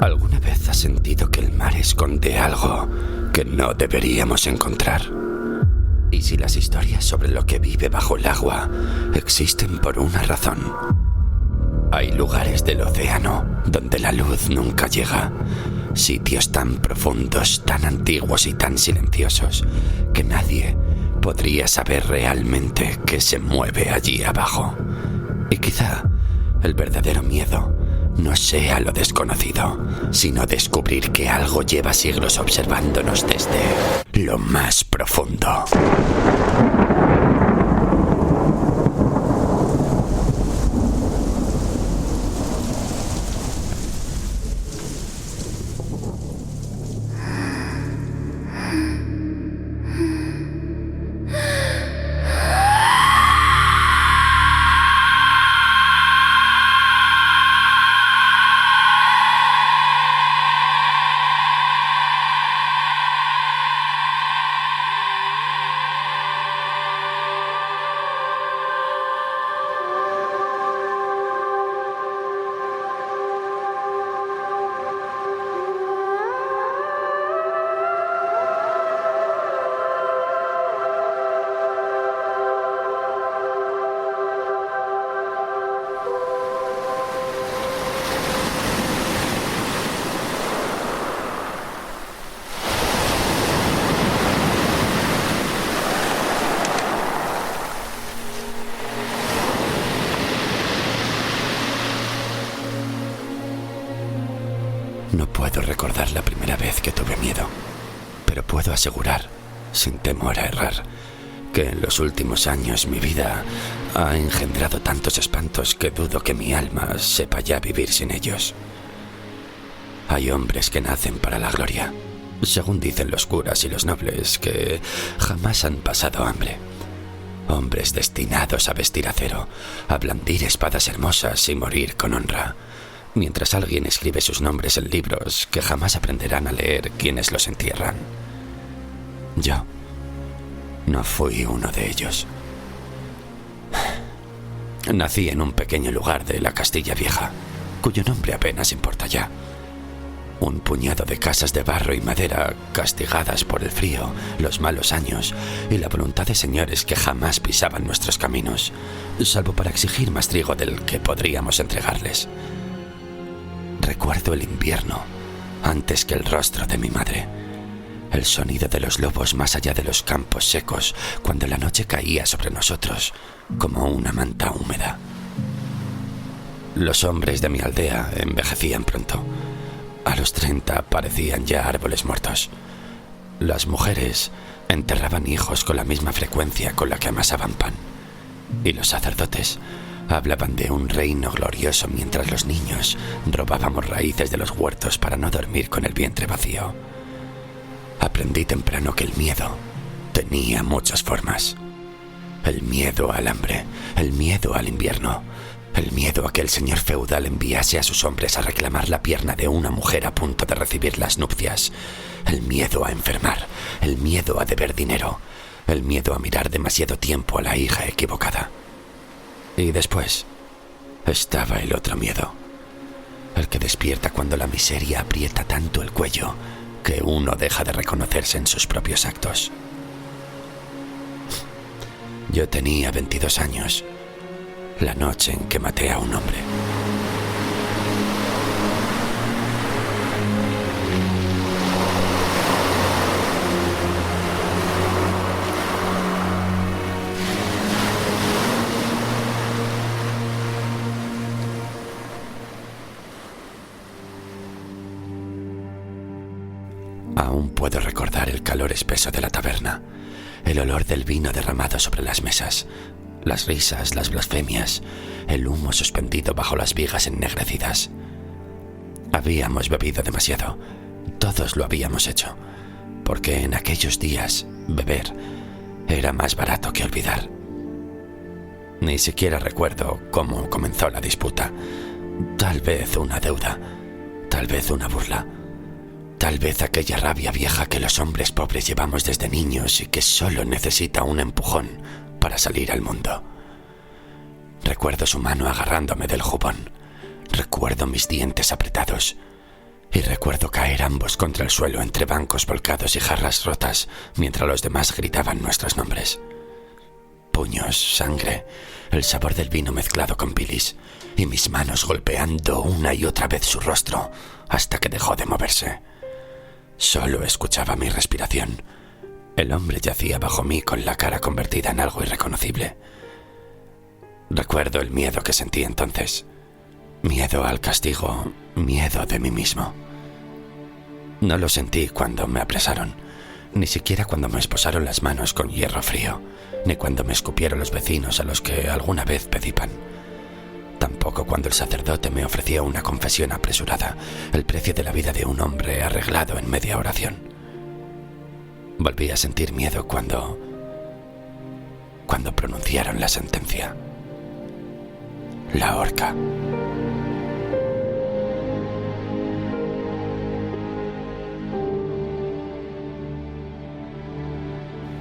¿Alguna vez has sentido que el mar esconde algo que no deberíamos encontrar? ¿Y si las historias sobre lo que vive bajo el agua existen por una razón? Hay lugares del océano donde la luz nunca llega. Sitios tan profundos, tan antiguos y tan silenciosos que nadie podría saber realmente qué se mueve allí abajo. Y quizá el verdadero miedo no sea lo desconocido, sino descubrir que algo lleva siglos observándonos desde lo más profundo. No puedo recordar la primera vez que tuve miedo, pero puedo asegurar, sin temor a errar, que en los últimos años mi vida ha engendrado tantos espantos que dudo que mi alma sepa ya vivir sin ellos. Hay hombres que nacen para la gloria, según dicen los curas y los nobles, que jamás han pasado hambre. Hombres destinados a vestir acero, a blandir espadas hermosas y morir con honra, mientras alguien escribe sus nombres en libros que jamás aprenderán a leer quienes los entierran. Yo no fui uno de ellos. Nací en un pequeño lugar de la Castilla Vieja, cuyo nombre apenas importa ya. Un puñado de casas de barro y madera castigadas por el frío, los malos años y la voluntad de señores que jamás pisaban nuestros caminos, salvo para exigir más trigo del que podríamos entregarles. Recuerdo el invierno antes que el rostro de mi madre, el sonido de los lobos más allá de los campos secos cuando la noche caía sobre nosotros como una manta húmeda. Los hombres de mi aldea envejecían pronto. A los 30 parecían ya árboles muertos. Las mujeres enterraban hijos con la misma frecuencia con la que amasaban pan. Y los sacerdotes hablaban de un reino glorioso mientras los niños robábamos raíces de los huertos para no dormir con el vientre vacío. Aprendí temprano que el miedo tenía muchas formas. El miedo al hambre, el miedo al invierno, el miedo a que el señor feudal enviase a sus hombres a reclamar la pierna de una mujer a punto de recibir las nupcias, el miedo a enfermar, el miedo a deber dinero, el miedo a mirar demasiado tiempo a la hija equivocada. Y después estaba el otro miedo, el que despierta cuando la miseria aprieta tanto el cuello que uno deja de reconocerse en sus propios actos. Yo tenía 22 años, la noche en que maté a un hombre. Aún puedo recordar el calor espeso de la taberna, el olor del vino derramado sobre las mesas, las risas, las blasfemias, el humo suspendido bajo las vigas ennegrecidas. Habíamos bebido demasiado, todos lo habíamos hecho, porque en aquellos días beber era más barato que olvidar. Ni siquiera recuerdo cómo comenzó la disputa. Tal vez una deuda, tal vez una burla. Tal vez aquella rabia vieja que los hombres pobres llevamos desde niños y que solo necesita un empujón para salir al mundo. Recuerdo su mano agarrándome del jubón. Recuerdo mis dientes apretados. Y recuerdo caer ambos contra el suelo entre bancos volcados y jarras rotas mientras los demás gritaban nuestros nombres. Puños, sangre, el sabor del vino mezclado con bilis y mis manos golpeando una y otra vez su rostro hasta que dejó de moverse. Solo escuchaba mi respiración. El hombre yacía bajo mí con la cara convertida en algo irreconocible. Recuerdo el miedo que sentí entonces. Miedo al castigo, miedo de mí mismo. No lo sentí cuando me apresaron, ni siquiera cuando me esposaron las manos con hierro frío, ni cuando me escupieron los vecinos a los que alguna vez pedí pan. Tampoco cuando el sacerdote me ofreció una confesión apresurada, el precio de la vida de un hombre arreglado en media oración. Volví a sentir miedo cuando pronunciaron la sentencia. La horca.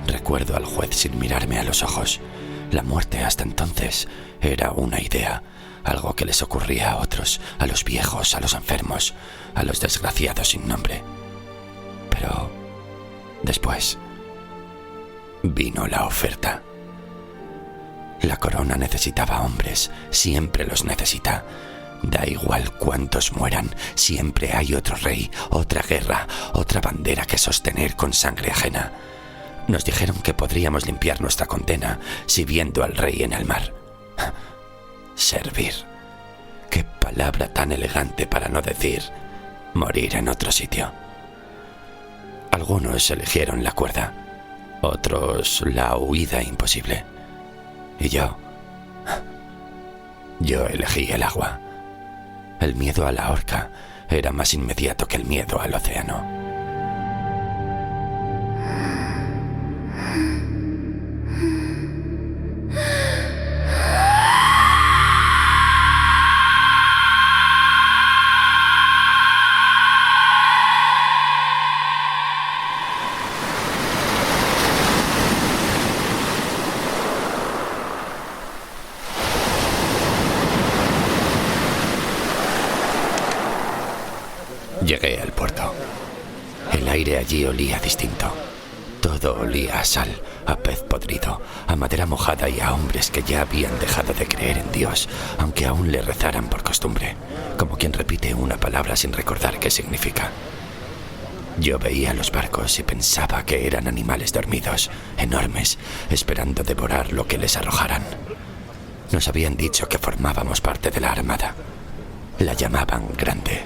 Recuerdo al juez sin mirarme a los ojos. La muerte hasta entonces era una idea, algo que les ocurría a otros, a los viejos, a los enfermos, a los desgraciados sin nombre. Pero después vino la oferta. La corona necesitaba hombres, siempre los necesita. Da igual cuántos mueran, siempre hay otro rey, otra guerra, otra bandera que sostener con sangre ajena. Nos dijeron que podríamos limpiar nuestra condena sirviendo al rey en el mar. Servir. Qué palabra tan elegante para no decir morir en otro sitio. Algunos eligieron la cuerda, otros la huida imposible. Y yo elegí el agua. El miedo a la horca era más inmediato que el miedo al océano. Llegué al puerto. El aire allí olía distinto. Todo olía a sal, a pez podrido, a madera mojada y a hombres que ya habían dejado de creer en Dios, aunque aún le rezaran por costumbre, como quien repite una palabra sin recordar qué significa. Yo veía los barcos y pensaba que eran animales dormidos, enormes, esperando devorar lo que les arrojaran. Nos habían dicho que formábamos parte de la armada. La llamaban grande.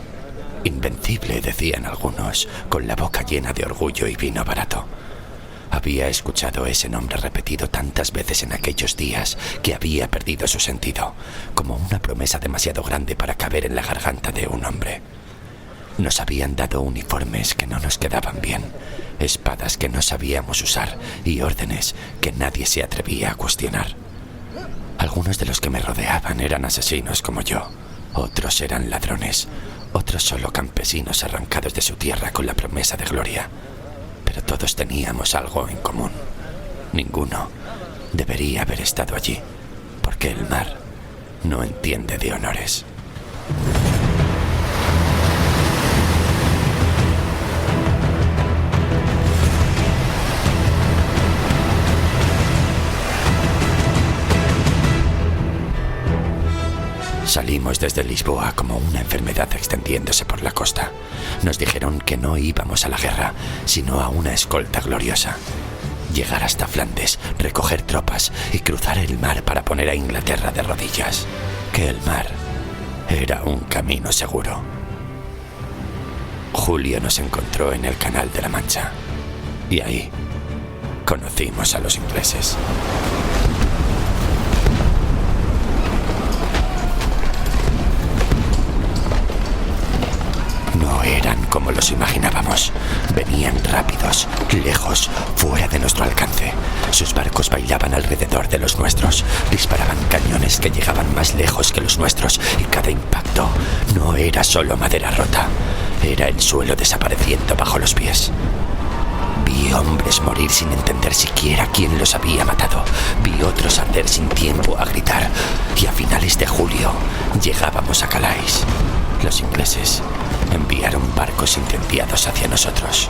Invencible, decían algunos, con la boca llena de orgullo y vino barato. Había escuchado ese nombre repetido tantas veces en aquellos días que había perdido su sentido, como una promesa demasiado grande para caber en la garganta de un hombre. Nos habían dado uniformes que no nos quedaban bien, espadas que no sabíamos usar y órdenes que nadie se atrevía a cuestionar. Algunos de los que me rodeaban eran asesinos como yo, otros eran ladrones, otros solo campesinos arrancados de su tierra con la promesa de gloria. Pero todos teníamos algo en común. Ninguno debería haber estado allí, porque el mar no entiende de honores. Salimos desde Lisboa como una enfermedad extendiéndose por la costa. Nos dijeron que no íbamos a la guerra, sino a una escolta gloriosa. Llegar hasta Flandes, recoger tropas y cruzar el mar para poner a Inglaterra de rodillas. Que el mar era un camino seguro. Julio nos encontró en el Canal de la Mancha. Y ahí conocimos a los ingleses. No eran como los imaginábamos. Venían rápidos, lejos, fuera de nuestro alcance. Sus barcos bailaban alrededor de los nuestros. Disparaban cañones que llegaban más lejos que los nuestros y cada impacto no era solo madera rota. Era el suelo desapareciendo bajo los pies. Vi hombres morir sin entender siquiera quién los había matado. Vi otros arder sin tiempo a gritar. Y a finales de julio llegábamos a Calais. Los ingleses enviaron barcos incendiados hacia nosotros.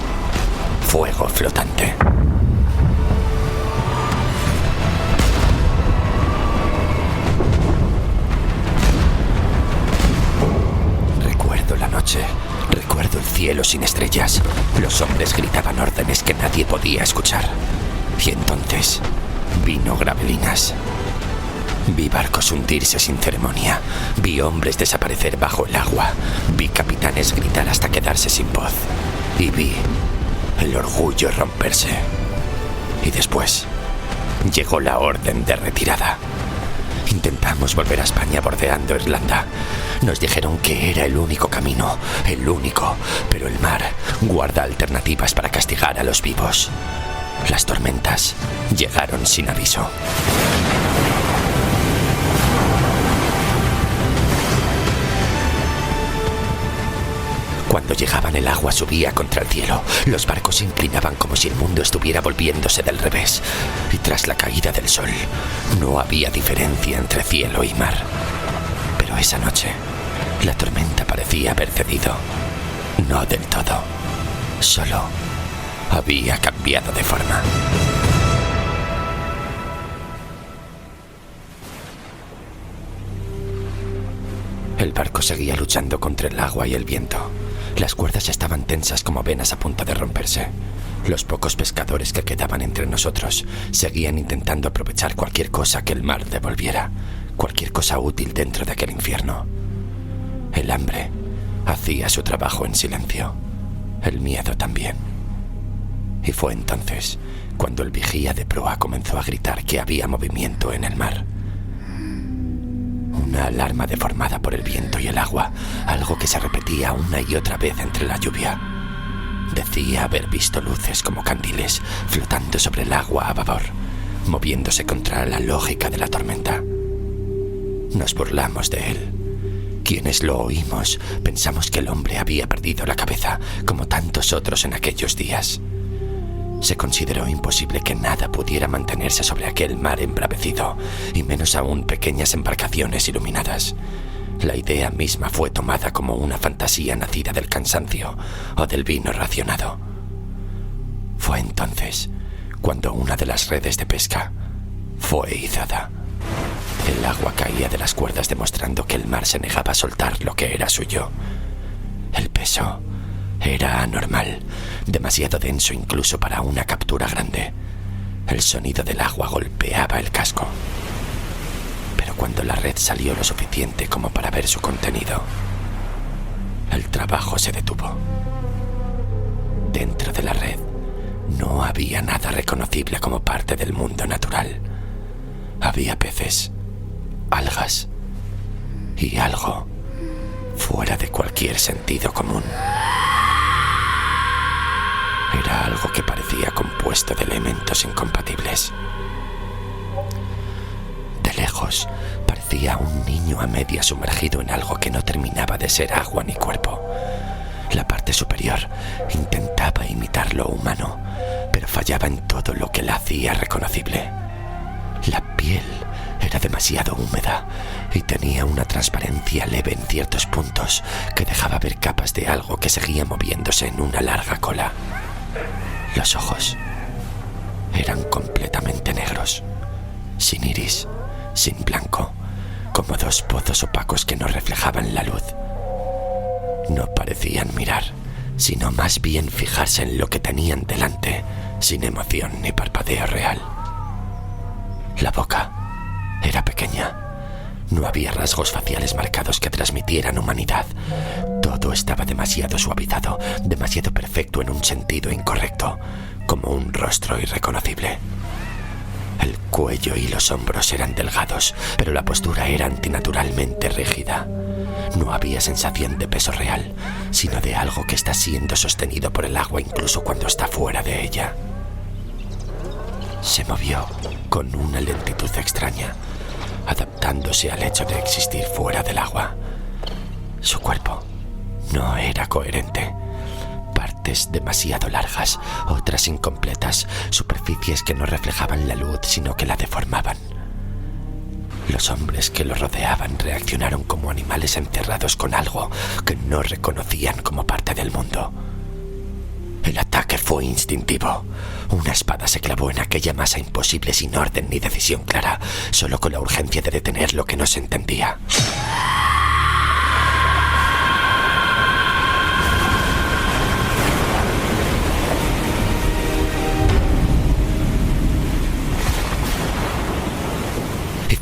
Fuego flotante. Recuerdo la noche. Recuerdo el cielo sin estrellas. Los hombres gritaban órdenes que nadie podía escuchar. Y entonces vino Gravelinas. Vi barcos hundirse sin ceremonia. Vi hombres desaparecer bajo el agua. Vi capitanes gritar hasta quedarse sin voz. Y vi el orgullo romperse. Y después llegó la orden de retirada. Intentamos volver a España bordeando Irlanda. Nos dijeron que era el único camino, el único, pero el mar guarda alternativas para castigar a los vivos. Las tormentas llegaron sin aviso. Cuando llegaban, el agua subía contra el cielo. Los barcos se inclinaban como si el mundo estuviera volviéndose del revés. Y tras la caída del sol, no había diferencia entre cielo y mar. Pero esa noche, la tormenta parecía haber cedido. No del todo. Solo había cambiado de forma. El barco seguía luchando contra el agua y el viento. Las cuerdas estaban tensas como venas a punto de romperse. Los pocos pescadores que quedaban entre nosotros seguían intentando aprovechar cualquier cosa que el mar devolviera, cualquier cosa útil dentro de aquel infierno. El hambre hacía su trabajo en silencio, el miedo también. Y fue entonces cuando el vigía de proa comenzó a gritar que había movimiento en el mar. Una alarma deformada por el viento y el agua, algo que se repetía una y otra vez entre la lluvia. Decía haber visto luces como candiles flotando sobre el agua a babor, moviéndose contra la lógica de la tormenta. Nos burlamos de él. Quienes lo oímos pensamos que el hombre había perdido la cabeza, como tantos otros en aquellos días. Se consideró imposible que nada pudiera mantenerse sobre aquel mar embravecido, y menos aún pequeñas embarcaciones iluminadas. La idea misma fue tomada como una fantasía nacida del cansancio o del vino racionado. Fue entonces cuando una de las redes de pesca fue izada. El agua caía de las cuerdas demostrando que el mar se negaba a soltar lo que era suyo. El peso era anormal, demasiado denso incluso para una captura grande. El sonido del agua golpeaba el casco. Pero cuando la red salió lo suficiente como para ver su contenido, el trabajo se detuvo. Dentro de la red no había nada reconocible como parte del mundo natural. Había peces, algas y algo fuera de cualquier sentido común. Era algo que parecía compuesto de elementos incompatibles. De lejos, parecía un niño a media sumergido en algo que no terminaba de ser agua ni cuerpo. La parte superior intentaba imitar lo humano, pero fallaba en todo lo que la hacía reconocible. La piel era demasiado húmeda y tenía una transparencia leve en ciertos puntos que dejaba ver capas de algo que seguía moviéndose en una larga cola. Los ojos eran completamente negros, sin iris, sin blanco, como dos pozos opacos que no reflejaban la luz. No parecían mirar, sino más bien fijarse en lo que tenían delante, sin emoción ni parpadeo real. La boca era pequeña. No había rasgos faciales marcados que transmitieran humanidad. Todo estaba demasiado suavizado, demasiado perfecto en un sentido incorrecto, como un rostro irreconocible. El cuello y los hombros eran delgados, pero la postura era antinaturalmente rígida. No había sensación de peso real, sino de algo que está siendo sostenido por el agua incluso cuando está fuera de ella. Se movió con una lentitud extraña, adaptándose al hecho de existir fuera del agua. Su cuerpo no era coherente. Partes demasiado largas, otras incompletas, superficies que no reflejaban la luz sino que la deformaban. Los Los hombres que lo rodeaban reaccionaron como animales encerrados con algo que no reconocían como parte del mundo. El ataque fue instintivo. Una espada se clavó en aquella masa imposible sin orden ni decisión clara, solo con la urgencia de detener lo que no se entendía.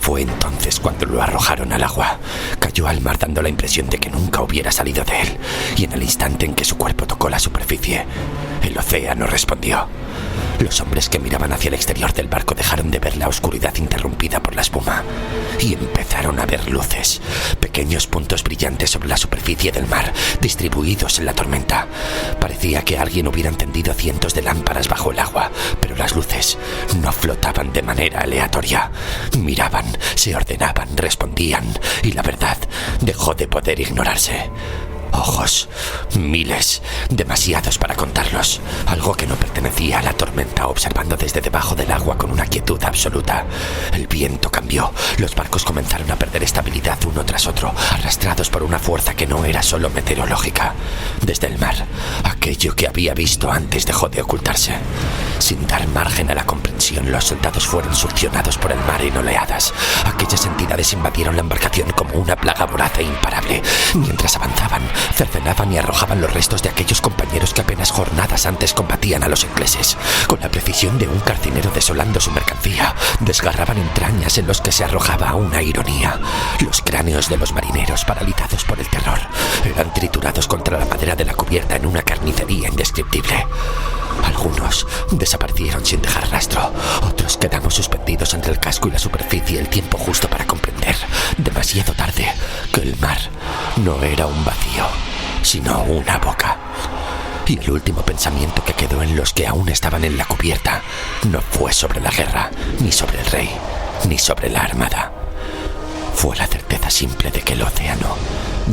Fue entonces cuando lo arrojaron al agua. Cayó al mar dando la impresión de que nunca hubiera salido de él, y en el instante en que su cuerpo tocó la superficie, el océano respondió. Los hombres que miraban hacia el exterior del barco dejaron de ver la oscuridad interrumpida por la espuma y empezaron a ver luces, pequeños puntos brillantes sobre la superficie del mar, distribuidos en la tormenta. Parecía que alguien hubiera encendido cientos de lámparas bajo el agua, pero las luces no flotaban de manera aleatoria. Miraban, se ordenaban, respondían, y la verdad dejó de poder ignorarse. Ojos, miles, demasiados para contarlos. Algo que no pertenecía a la tormenta, observando desde debajo del agua con una quietud absoluta. El viento cambió. Los barcos comenzaron a perder estabilidad uno tras otro, arrastrados por una fuerza que no era solo meteorológica. Desde el mar, aquello que había visto antes dejó de ocultarse. Sin dar margen a la comprensión, los soldados fueron succionados por el mar en oleadas. Aquellas entidades invadieron la embarcación como una plaga voraz e imparable. Mientras avanzaban, cercenaban y arrojaban los restos de aquellos compañeros que apenas jornadas antes combatían a los ingleses. Con la precisión de un carcinero desolando su mercancía, desgarraban entrañas en los que se arrojaba una ironía. Los cráneos de los marineros, paralizados por el terror, eran triturados contra la madera de la cubierta en una carnicería indescriptible. Algunos desaparecieron sin dejar rastro. Otros quedamos suspendidos entre el casco y la superficie el tiempo justo para comprender, demasiado tarde, que el mar no era un vacío, sino una boca. Y el último pensamiento que quedó en los que aún estaban en la cubierta no fue sobre la guerra, ni sobre el rey, ni sobre la armada. Fue la certeza simple de que el océano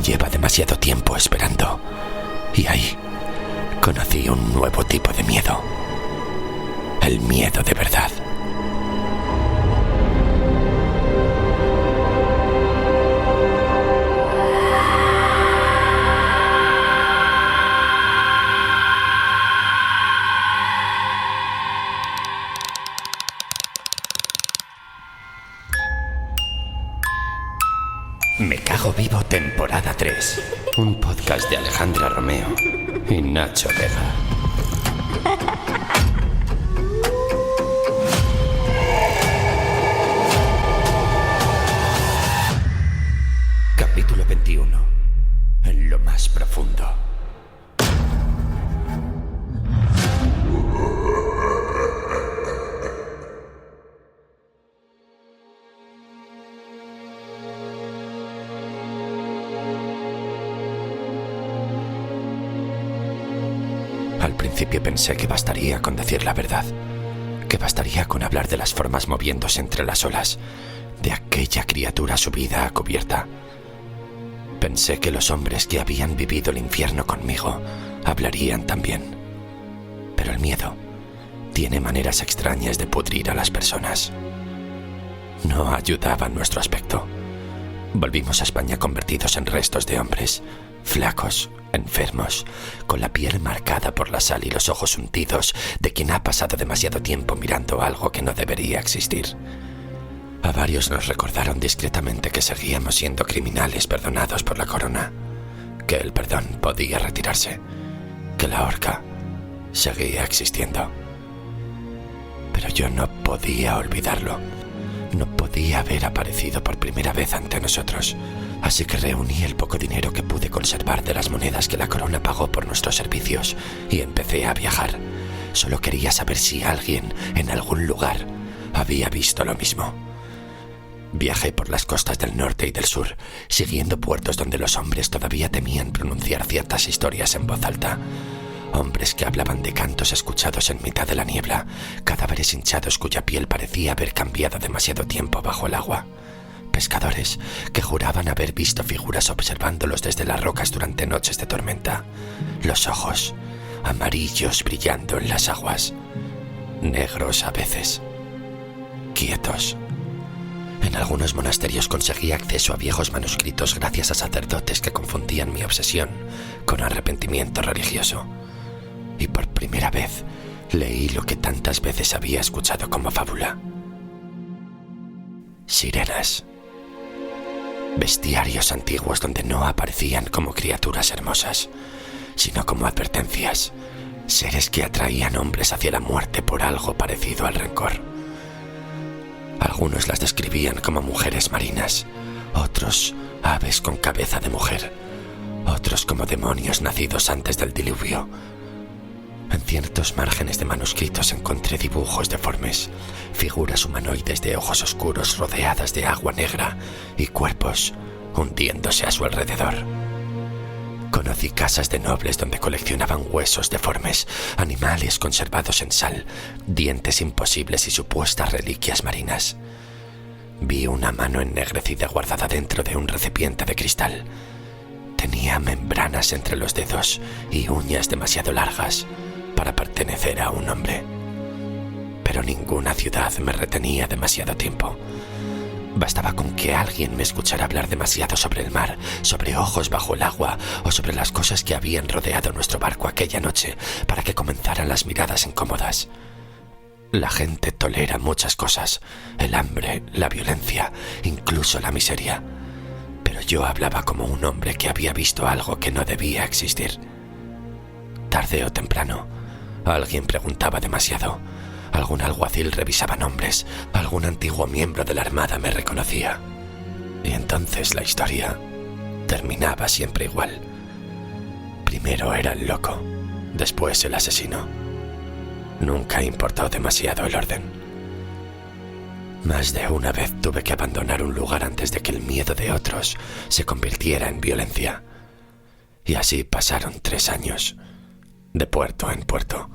lleva demasiado tiempo esperando. Y ahí conocí un nuevo tipo de miedo. El miedo de verdad. Me cago vivo, temporada 3. Un podcast de Alejandra Romeo y Nacho Vega. Capítulo 21. En lo más profundo. Al principio pensé que bastaría con decir la verdad, que bastaría con hablar de las formas moviéndose entre las olas, de aquella criatura subida a cubierta. Pensé que los hombres que habían vivido el infierno conmigo hablarían también. Pero el miedo tiene maneras extrañas de pudrir a las personas. No ayudaba nuestro aspecto. Volvimos a España convertidos en restos de hombres, flacos, enfermos, con la piel marcada por la sal y los ojos hundidos de quien ha pasado demasiado tiempo mirando algo que no debería existir. A varios nos recordaron discretamente que seguíamos siendo criminales perdonados por la corona, que el perdón podía retirarse, que la horca seguía existiendo. Pero yo no podía olvidarlo. No podía haber aparecido por primera vez ante nosotros. Así que reuní el poco dinero que pude conservar de las monedas que la corona pagó por nuestros servicios y empecé a viajar. Solo quería saber si alguien, en algún lugar, había visto lo mismo. Viajé por las costas del norte y del sur, siguiendo puertos donde los hombres todavía temían pronunciar ciertas historias en voz alta. Hombres que hablaban de cantos escuchados en mitad de la niebla, cadáveres hinchados cuya piel parecía haber cambiado demasiado tiempo bajo el agua. Pescadores que juraban haber visto figuras observándolos desde las rocas durante noches de tormenta. Los ojos, amarillos brillando en las aguas. Negros a veces. Quietos. En algunos monasterios conseguí acceso a viejos manuscritos gracias a sacerdotes que confundían mi obsesión con arrepentimiento religioso. Y por primera vez leí lo que tantas veces había escuchado como fábula. Sirenas. Bestiarios antiguos donde no aparecían como criaturas hermosas, sino como advertencias, seres que atraían hombres hacia la muerte por algo parecido al rencor. Algunos las describían como mujeres marinas, otros aves con cabeza de mujer, otros como demonios nacidos antes del diluvio. En ciertos márgenes de manuscritos encontré dibujos deformes, figuras humanoides de ojos oscuros rodeadas de agua negra y cuerpos hundiéndose a su alrededor. Conocí casas de nobles donde coleccionaban huesos deformes, animales conservados en sal, dientes imposibles y supuestas reliquias marinas. Vi una mano ennegrecida guardada dentro de un recipiente de cristal. Tenía membranas entre los dedos y uñas demasiado largas para pertenecer a un hombre. Pero ninguna ciudad me retenía demasiado tiempo. Bastaba con que alguien me escuchara hablar demasiado sobre el mar, sobre ojos bajo el agua o sobre las cosas que habían rodeado nuestro barco aquella noche para que comenzaran las miradas incómodas. La gente tolera muchas cosas, el hambre, la violencia, incluso la miseria. Pero yo hablaba como un hombre que había visto algo que no debía existir. Tarde o temprano, alguien preguntaba demasiado. Algún alguacil revisaba nombres, algún antiguo miembro de la armada me reconocía. Y entonces la historia terminaba siempre igual. Primero era el loco, después el asesino. Nunca importó demasiado el orden. Más de una vez tuve que abandonar un lugar antes de que el miedo de otros se convirtiera en violencia. Y así pasaron 3 años, de puerto en puerto,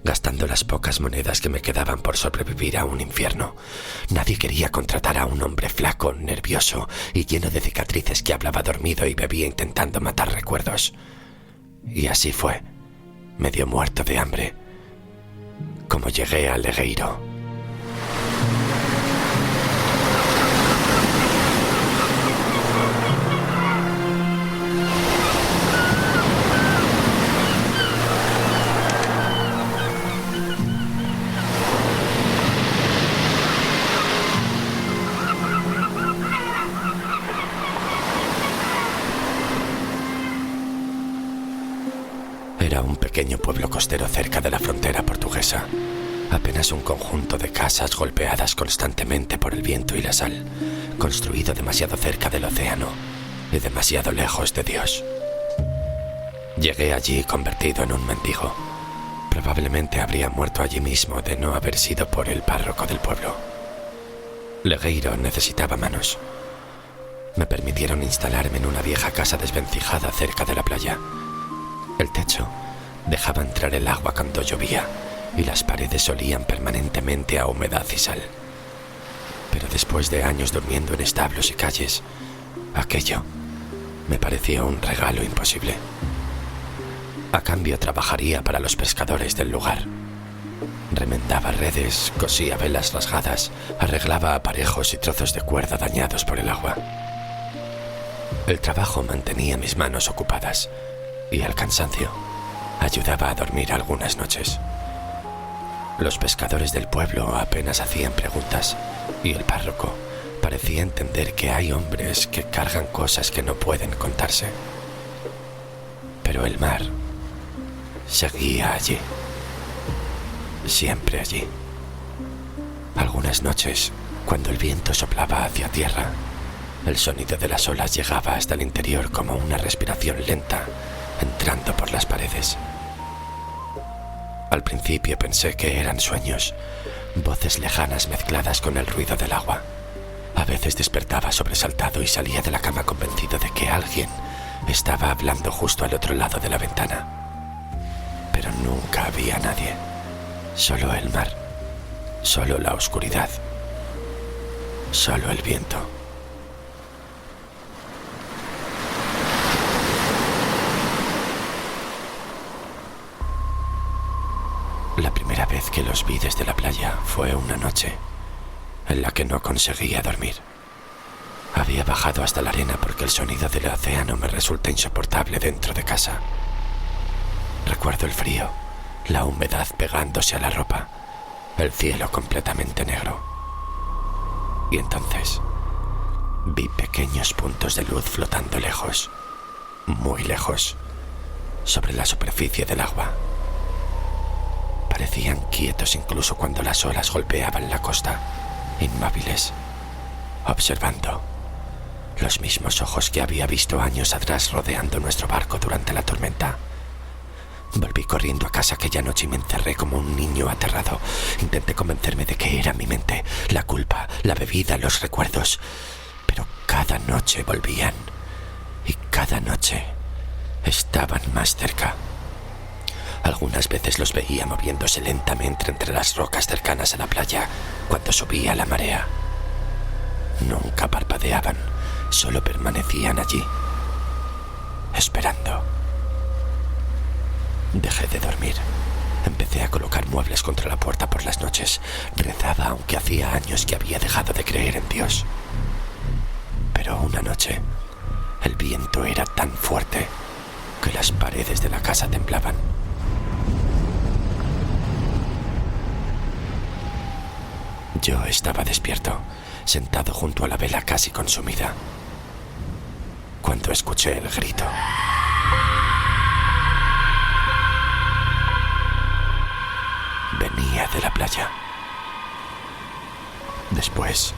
gastando las pocas monedas que me quedaban por sobrevivir a un infierno. Nadie quería contratar a un hombre flaco, nervioso y lleno de cicatrices que hablaba dormido y bebía intentando matar recuerdos. Y así fue, medio muerto de hambre, como llegué a Legueiro. Era un pequeño pueblo costero cerca de la frontera portuguesa. Apenas un conjunto de casas golpeadas constantemente por el viento y la sal, construido demasiado cerca del océano y demasiado lejos de Dios. Llegué allí convertido en un mendigo. Probablemente habría muerto allí mismo de no haber sido por el párroco del pueblo. Legueiro necesitaba manos. Me permitieron instalarme en una vieja casa desvencijada cerca de la playa. El techo dejaba entrar el agua cuando llovía y las paredes olían permanentemente a humedad y sal. Pero después de años durmiendo en establos y calles, aquello me pareció un regalo imposible. A cambio trabajaría para los pescadores del lugar. Remendaba redes, cosía velas rasgadas, arreglaba aparejos y trozos de cuerda dañados por el agua. El trabajo mantenía mis manos ocupadas y el cansancio ayudaba a dormir algunas noches. Los pescadores del pueblo apenas hacían preguntas y el párroco parecía entender que hay hombres que cargan cosas que no pueden contarse. Pero el mar seguía allí, siempre allí. Algunas noches, cuando el viento soplaba hacia tierra, el sonido de las olas llegaba hasta el interior como una respiración lenta entrando por las paredes. Al principio pensé que eran sueños, voces lejanas mezcladas con el ruido del agua. A veces despertaba sobresaltado y salía de la cama convencido de que alguien estaba hablando justo al otro lado de la ventana. Pero nunca había nadie, solo el mar, solo la oscuridad, solo el viento. La primera vez que los vi desde la playa fue una noche, en la que no conseguía dormir. Había bajado hasta la arena porque el sonido del océano me resulta insoportable dentro de casa. Recuerdo el frío, la humedad pegándose a la ropa, el cielo completamente negro. Y entonces vi pequeños puntos de luz flotando lejos, muy lejos, sobre la superficie del agua. Parecían quietos incluso cuando las olas golpeaban la costa, inmóviles, observando. Los mismos ojos que había visto años atrás rodeando nuestro barco durante la tormenta. Volví corriendo a casa aquella noche y me encerré como un niño aterrado. Intenté convencerme de que era mi mente, la culpa, la bebida, los recuerdos. Pero cada noche volvían. Y cada noche estaban más cerca. Algunas veces los veía moviéndose lentamente entre las rocas cercanas a la playa cuando subía la marea. Nunca parpadeaban, solo permanecían allí, esperando. Dejé de dormir. Empecé a colocar muebles contra la puerta por las noches. Rezaba, aunque hacía años que había dejado de creer en Dios. Pero una noche, el viento era tan fuerte que las paredes de la casa temblaban. Yo estaba despierto, sentado junto a la vela casi consumida, cuando escuché el grito. Venía de la playa. Después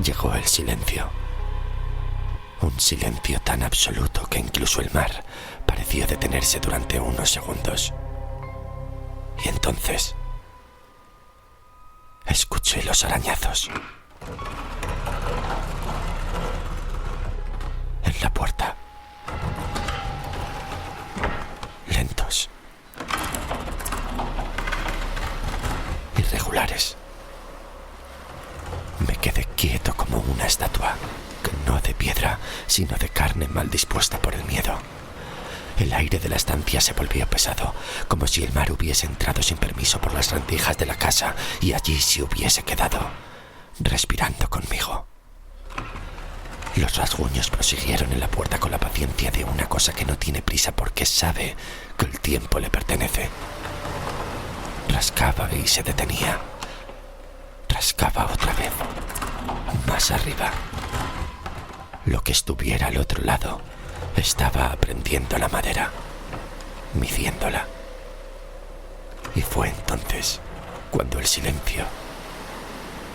llegó el silencio. Un silencio tan absoluto que incluso el mar pareció detenerse durante unos segundos. Y entonces escuché los arañazos en la puerta. Lentos, irregulares. Me quedé quieto como una estatua, que no de piedra, sino de carne mal dispuesta por el miedo. El aire de la estancia se volvió pesado, como si el mar hubiese entrado sin permiso por las rendijas de la casa y allí se hubiese quedado, respirando conmigo. Los rasguños prosiguieron en la puerta con la paciencia de una cosa que no tiene prisa porque sabe que el tiempo le pertenece. Rascaba y se detenía. Rascaba otra vez, más arriba. Lo que estuviera al otro lado estaba aprendiendo la madera, midiéndola. Y fue entonces cuando el silencio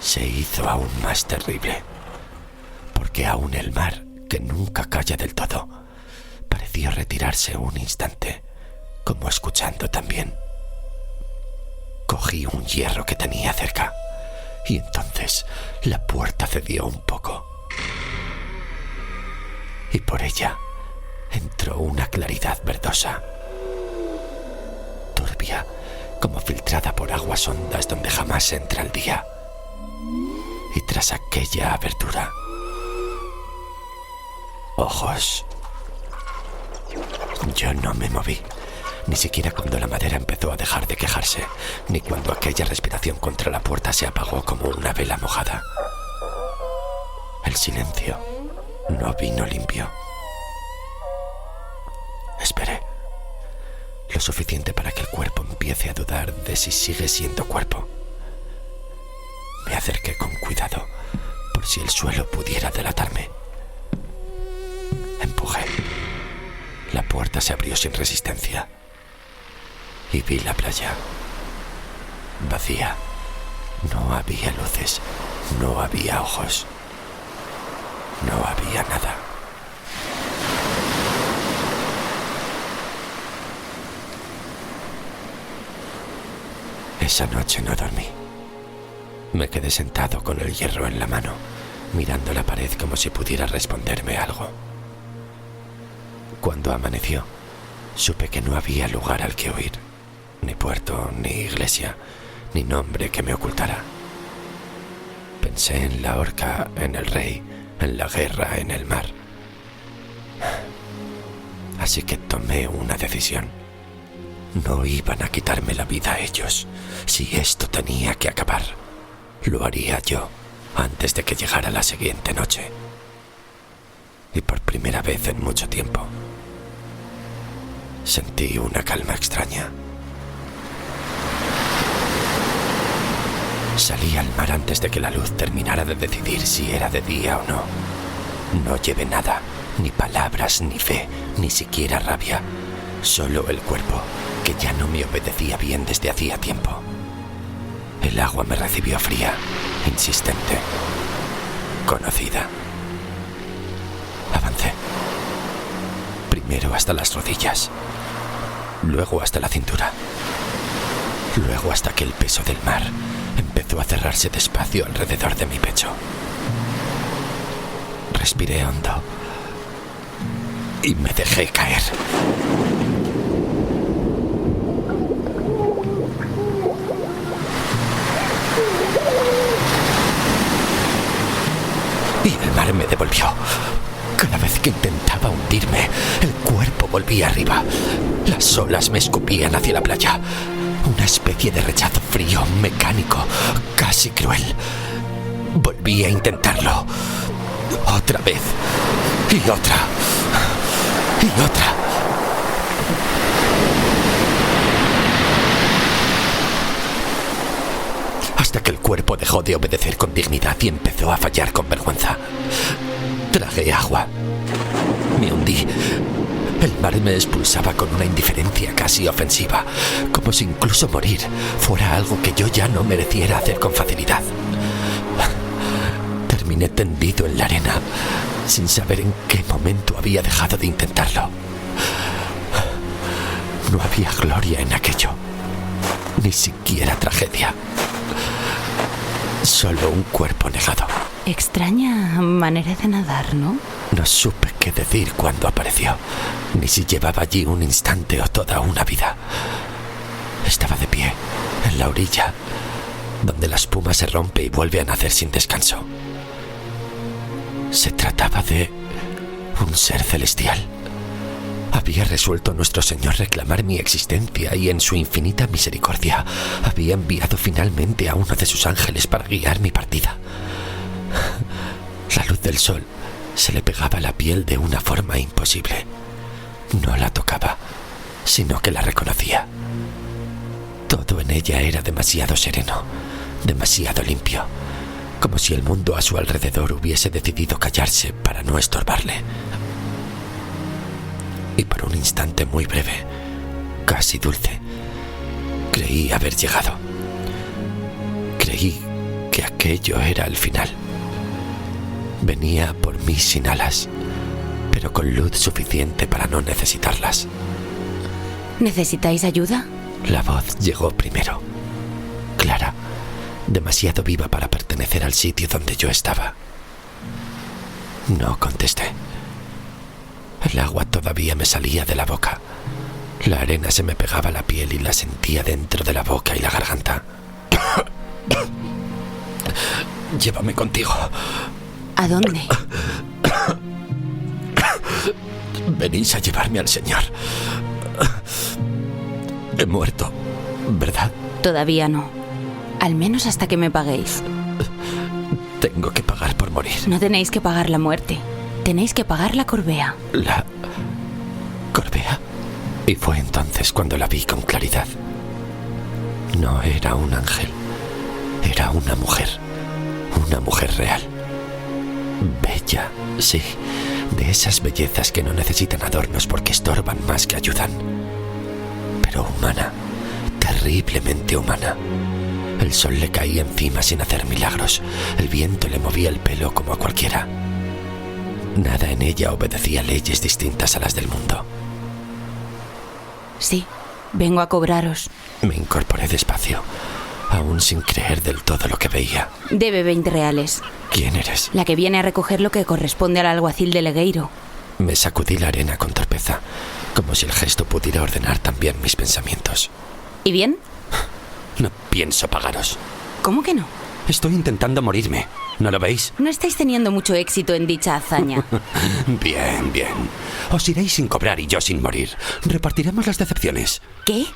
se hizo aún más terrible, porque aún el mar, que nunca calla del todo, pareció retirarse un instante, como escuchando también. Cogí un hierro que tenía cerca, y entonces la puerta cedió un poco. Y por ella entró una claridad verdosa, turbia, como filtrada por aguas hondas donde jamás entra el día. Y tras aquella abertura, ojos. Yo no me moví, ni siquiera cuando la madera empezó a dejar de quejarse, ni cuando aquella respiración contra la puerta se apagó como una vela mojada. El silencio no vino limpio. Esperé lo suficiente para que el cuerpo empiece a dudar de si sigue siendo cuerpo. Me acerqué con cuidado por si el suelo pudiera delatarme. Empujé. La puerta se abrió sin resistencia y vi la playa vacía. No había luces, no había ojos, no había nada. Esa noche no dormí. Me quedé sentado con el hierro en la mano, mirando la pared como si pudiera responderme algo. Cuando amaneció, supe que no había lugar al que huir, ni puerto, ni iglesia, ni nombre que me ocultara. Pensé en la horca, en el rey, en la guerra, en el mar. Así que tomé una decisión. No iban a quitarme la vida ellos. Si esto tenía que acabar, lo haría yo, antes de que llegara la siguiente noche. Y por primera vez en mucho tiempo, sentí una calma extraña. Salí al mar antes de que la luz terminara de decidir si era de día o no. No llevé nada, ni palabras, ni fe, ni siquiera rabia. Solo el cuerpo, que ya no me obedecía bien desde hacía tiempo. El agua me recibió fría, insistente, conocida. Avancé. Primero hasta las rodillas, luego hasta la cintura, luego hasta que el peso del mar empezó a cerrarse despacio alrededor de mi pecho. Respiré hondo y me dejé caer. Y el mar me devolvió. Cada vez que intentaba hundirme, el cuerpo volvía arriba. Las olas me escupían hacia la playa. Una especie de rechazo frío, mecánico, casi cruel. Volví a intentarlo. Otra vez. Y otra. Y otra. Hasta que el cuerpo dejó de obedecer con dignidad y empezó a fallar con vergüenza. Tragué agua. Me hundí. El mar me expulsaba con una indiferencia casi ofensiva, como si incluso morir fuera algo que yo ya no mereciera hacer con facilidad. Terminé tendido en la arena, sin saber en qué momento había dejado de intentarlo. No había gloria en aquello, ni siquiera tragedia. Solo un cuerpo negado. Extraña manera de nadar, ¿no? No supe qué decir cuando apareció, ni si llevaba allí un instante o toda una vida. Estaba de pie, en la orilla, donde la espuma se rompe y vuelve a nacer sin descanso. Se trataba de un ser celestial. Había resuelto nuestro Señor reclamar mi existencia y en su infinita misericordia había enviado finalmente a uno de sus ángeles para guiar mi partida. La luz del sol se le pegaba a la piel de una forma imposible. No la tocaba, sino que la reconocía. Todo en ella era demasiado sereno, demasiado limpio, como si el mundo a su alrededor hubiese decidido callarse para no estorbarle. Y por un instante muy breve, casi dulce, creí haber llegado. Creí que aquello era el final. Venía por mí sin alas, pero con luz suficiente para no necesitarlas. ¿Necesitáis ayuda? La voz llegó primero, clara, demasiado viva para pertenecer al sitio donde yo estaba. No contesté. El agua todavía me salía de la boca. La arena se me pegaba a la piel y la sentía dentro de la boca y la garganta. Llévame contigo. ¿A dónde? Venís a llevarme al Señor. He muerto, ¿verdad? Todavía no. Al menos hasta que me paguéis. Tengo que pagar por morir. No tenéis que pagar la muerte. Tenéis que pagar la corvea. ¿La corvea? Y fue entonces cuando la vi con claridad. No era un ángel. Era una mujer. Una mujer real. Bella, sí. De esas bellezas que no necesitan adornos porque estorban más que ayudan. Pero humana. Terriblemente humana. El sol le caía encima sin hacer milagros. El viento le movía el pelo como a cualquiera. Nada en ella obedecía leyes distintas a las del mundo. Sí, vengo a cobraros. Me incorporé despacio, aún sin creer del todo lo que veía. Debe 20 reales. ¿Quién eres? La que viene a recoger lo que corresponde al alguacil de Legueiro. Me sacudí la arena con torpeza, como si el gesto pudiera ordenar también mis pensamientos. ¿Y bien? No pienso pagaros. ¿Cómo que no? Estoy intentando morirme. ¿No lo veis? No estáis teniendo mucho éxito en dicha hazaña. Bien, bien. Os iréis sin cobrar y yo sin morir. Repartiremos las decepciones. ¿Qué?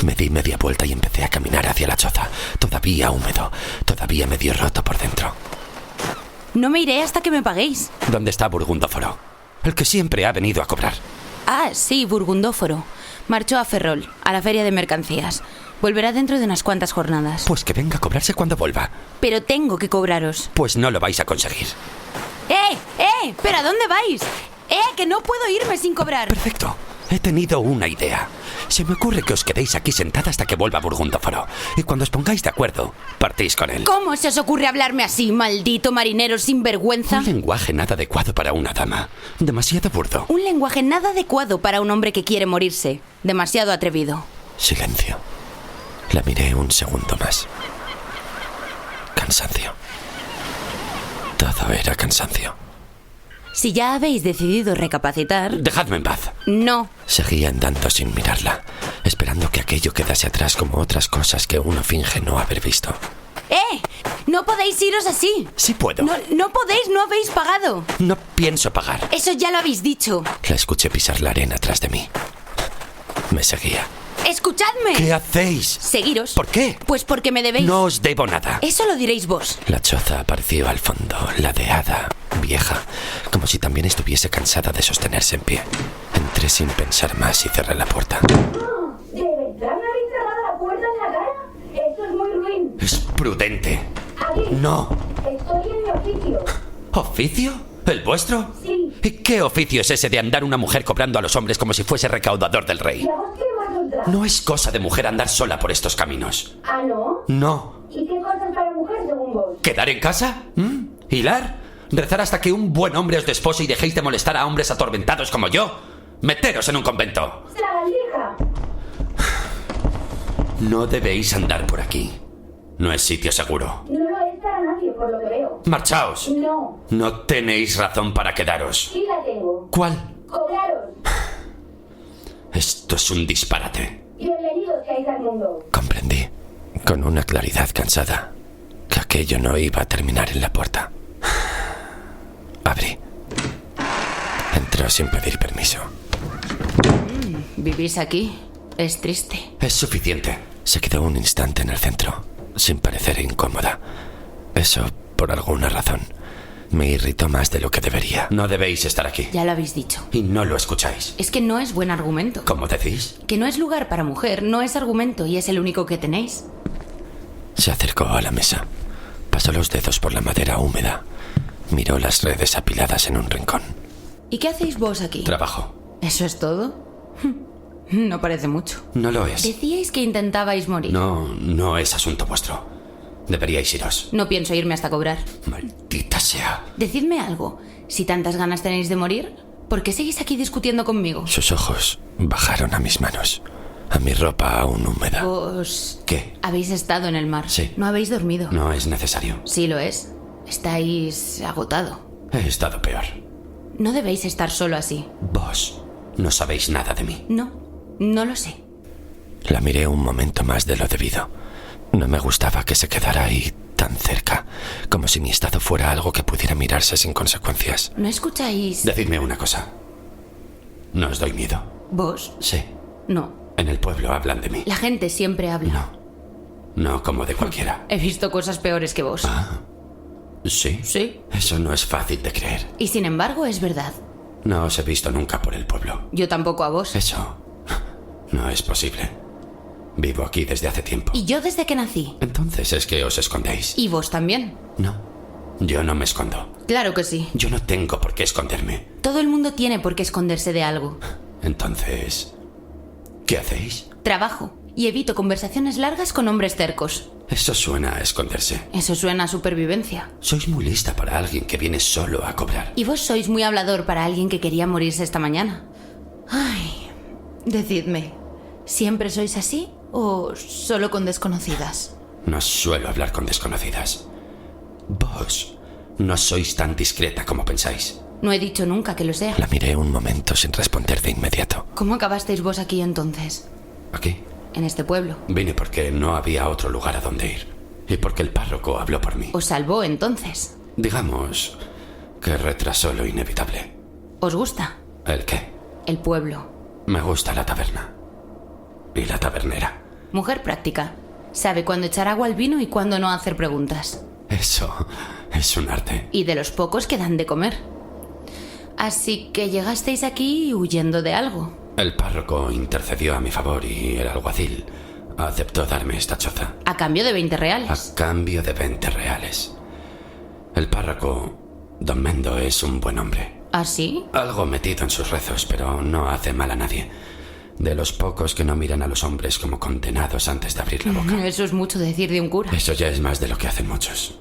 Me di media vuelta y empecé a caminar hacia la choza, todavía húmedo, todavía medio roto por dentro. No me iré hasta que me paguéis. ¿Dónde está Burgundóforo? El que siempre ha venido a cobrar. Ah, sí, Burgundóforo. Marchó a Ferrol, a la feria de mercancías. Volverá dentro de unas cuantas jornadas. Pues que venga a cobrarse cuando vuelva. Pero tengo que cobraros. Pues no lo vais a conseguir. ¡Eh! ¿Pero a dónde vais? Que no puedo irme sin cobrar. Perfecto. He tenido una idea. Se me ocurre que os quedéis aquí sentada hasta que vuelva Burgundóforo. Y cuando os pongáis de acuerdo, partís con él. ¿Cómo se os ocurre hablarme así, maldito marinero sinvergüenza? Un lenguaje nada adecuado para una dama. Demasiado burdo. Un lenguaje nada adecuado para un hombre que quiere morirse. Demasiado atrevido. Silencio. La miré un segundo más. Cansancio. Todo era cansancio. Si ya habéis decidido recapacitar... Dejadme en paz. No. Seguí andando sin mirarla, esperando que aquello quedase atrás como otras cosas que uno finge no haber visto. No podéis iros así. Sí puedo. No podéis, no habéis pagado. No pienso pagar. Eso ya lo habéis dicho. La escuché pisar la arena tras de mí. Me seguía. ¡Escuchadme! ¿Qué hacéis? Seguiros. ¿Por qué? Pues porque me debéis. No os debo nada. Eso lo diréis vos. La choza apareció al fondo, ladeada, vieja, como si también estuviese cansada de sostenerse en pie. Entré sin pensar más y cerré la puerta. ¿De verdad me habéis cerrado la puerta en la cara? Esto es muy ruin. Es prudente. Aquí. No. Estoy en mi oficio. ¿Oficio? ¿El vuestro? Sí. ¿Y qué oficio es ese de andar una mujer cobrando a los hombres como si fuese recaudador del rey? ¿Y a vos qué me has otra? No es cosa de mujer andar sola por estos caminos. ¿Ah, no? No. ¿Y qué cosas para mujer según vos? ¿Quedar en casa? ¿Hilar? ¿Rezar hasta que un buen hombre os despose y dejéis de molestar a hombres atormentados como yo? ¡Meteros en un convento! ¡La bandeja! No debéis andar por aquí. No es sitio seguro. No lo es para nadie, por lo que veo. ¡Marchaos! No. No tenéis razón para quedaros. Sí la tengo. ¿Cuál? Cobraros. Esto es un disparate. Bienvenidos seáis al mundo. Comprendí, con una claridad cansada, que aquello no iba a terminar en la puerta. Abrí. Entró sin pedir permiso. ¿Vivís aquí? Es triste. Es suficiente. Se quedó un instante en el centro, sin parecer incómoda. Eso, por alguna razón, me irritó más de lo que debería. No debéis estar aquí. Ya lo habéis dicho. Y no lo escucháis. Es que no es buen argumento. ¿Cómo decís? Que no es lugar para mujer, no es argumento y es el único que tenéis. Se acercó a la mesa. Pasó los dedos por la madera húmeda. Miró las redes apiladas en un rincón. ¿Y qué hacéis vos aquí? Trabajo. ¿Eso es todo? No parece mucho. No lo es. Decíais que intentabais morir. No es asunto vuestro. Deberíais iros. No pienso irme hasta cobrar. Maldita sea. Decidme algo. Si tantas ganas tenéis de morir, ¿por qué seguís aquí discutiendo conmigo? Sus ojos bajaron a mis manos, a mi ropa aún húmeda. Vos... ¿Qué? Habéis estado en el mar. Sí. No habéis dormido. No es necesario. Sí lo es. Estáis agotado. He estado peor. No debéis estar solo así. Vos no sabéis nada de mí. No lo sé. La miré un momento más de lo debido. No me gustaba que se quedara ahí tan cerca, como si mi estado fuera algo que pudiera mirarse sin consecuencias. ¿No escucháis? Decidme una cosa. ¿No os doy miedo? ¿Vos? Sí. No. En el pueblo hablan de mí. La gente siempre habla. No como de cualquiera. He visto cosas peores que vos. ¿Sí? Sí. Eso no es fácil de creer. Y sin embargo es verdad. No os he visto nunca por el pueblo. Yo tampoco a vos. Eso no es posible. Vivo aquí desde hace tiempo. Y yo desde que nací. Entonces es que os escondéis. Y vos también. No, yo no me escondo. Claro que sí. Yo no tengo por qué esconderme. Todo el mundo tiene por qué esconderse de algo. Entonces, ¿qué hacéis? Trabajo. Y evito conversaciones largas con hombres tercos. Eso suena a esconderse. Eso suena a supervivencia. Sois muy lista para alguien que viene solo a cobrar. Y vos sois muy hablador para alguien que quería morirse esta mañana. Ay, decidme, ¿siempre sois así o solo con desconocidas? No suelo hablar con desconocidas. Vos no sois tan discreta como pensáis. No he dicho nunca que lo sea. La miré un momento sin responder de inmediato. ¿Cómo acabasteis vos aquí entonces? ¿Aquí? En este pueblo. Vine porque no había otro lugar a donde ir. Y porque el párroco habló por mí. ¿Os salvó entonces? Digamos que retrasó lo inevitable. ¿Os gusta? ¿El qué? El pueblo. Me gusta la taberna. Y la tabernera. Mujer práctica. Sabe cuándo echar agua al vino y cuándo no hacer preguntas. Eso Es un arte. Y de los pocos que dan de comer. Así que llegasteis aquí huyendo de algo. El párroco intercedió a mi favor y el alguacil aceptó darme esta choza. A cambio de 20 reales. A cambio de 20 reales. El párroco, don Mendo, es un buen hombre. ¿Ah, sí? Algo metido en sus rezos, pero no hace mal a nadie. De los pocos que no miran a los hombres como condenados antes de abrir la boca. Eso es mucho decir de un cura. Eso ya es más de lo que hacen muchos.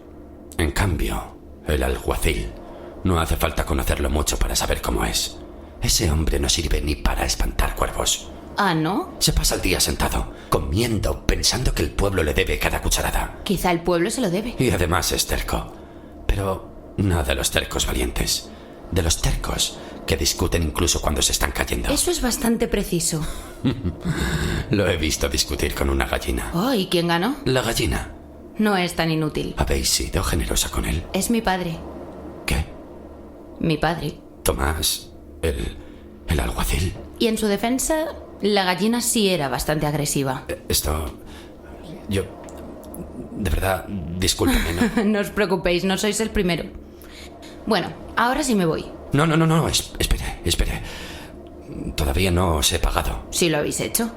En cambio, el alguacil, no hace falta conocerlo mucho para saber cómo es. Ese hombre no sirve ni para espantar cuervos. ¿Ah, no? Se pasa el día sentado, comiendo, pensando que el pueblo le debe cada cucharada. Quizá el pueblo se lo debe. Y además es terco. Pero no de los tercos valientes. De los tercos que discuten incluso cuando se están cayendo. Eso es bastante preciso. Lo he visto discutir con una gallina. Oh, ¿y quién ganó? La gallina. No es tan inútil. ¿Habéis sido generosa con él? Es mi padre. ¿Qué? Mi padre. Tomás, el alguacil. Y en su defensa, la gallina sí era bastante agresiva. Yo... De verdad, discúlpeme, ¿no? No os preocupéis, no sois el primero. Bueno, ahora sí me voy. No, espere. Todavía no os he pagado. ¿Sí lo habéis hecho?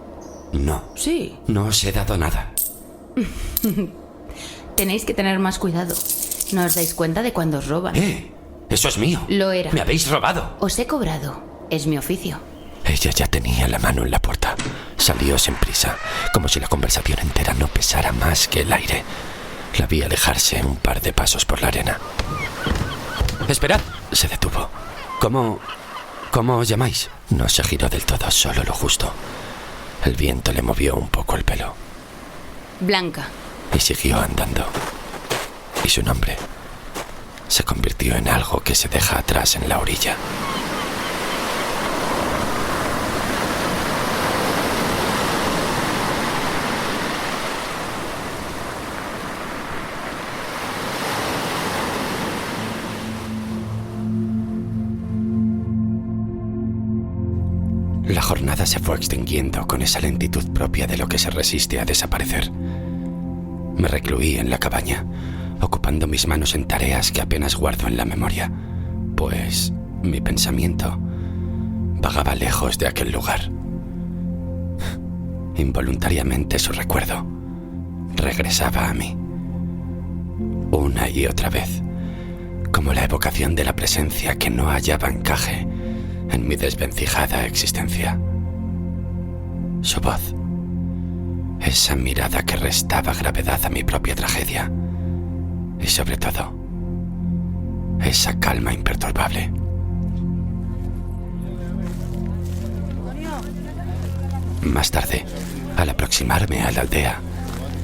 No. Sí. No os he dado nada. Tenéis que tener más cuidado. No os dais cuenta de cuando os roban. Eso es mío. Lo era. Me habéis robado. Os he cobrado. Es mi oficio. Ella ya tenía la mano en la puerta. Salió sin prisa, como si la conversación entera no pesara más que el aire. La vi alejarse un par de pasos por la arena. ¡Esperad! Se detuvo. ¿Cómo os llamáis? No se giró del todo, solo lo justo. El viento le movió un poco el pelo. Blanca. Y siguió andando. Y su nombre se convirtió en algo que se deja atrás en la orilla. La jornada se fue extinguiendo con esa lentitud propia de lo que se resiste a desaparecer. Me recluí en la cabaña, ocupando mis manos en tareas que apenas guardo en la memoria, pues mi pensamiento vagaba lejos de aquel lugar. Involuntariamente su recuerdo regresaba a mí, una y otra vez, como la evocación de la presencia que no hallaba encaje en mi desvencijada existencia. Su voz, esa mirada que restaba gravedad a mi propia tragedia, y sobre todo, esa calma imperturbable. Más tarde, al aproximarme a la aldea,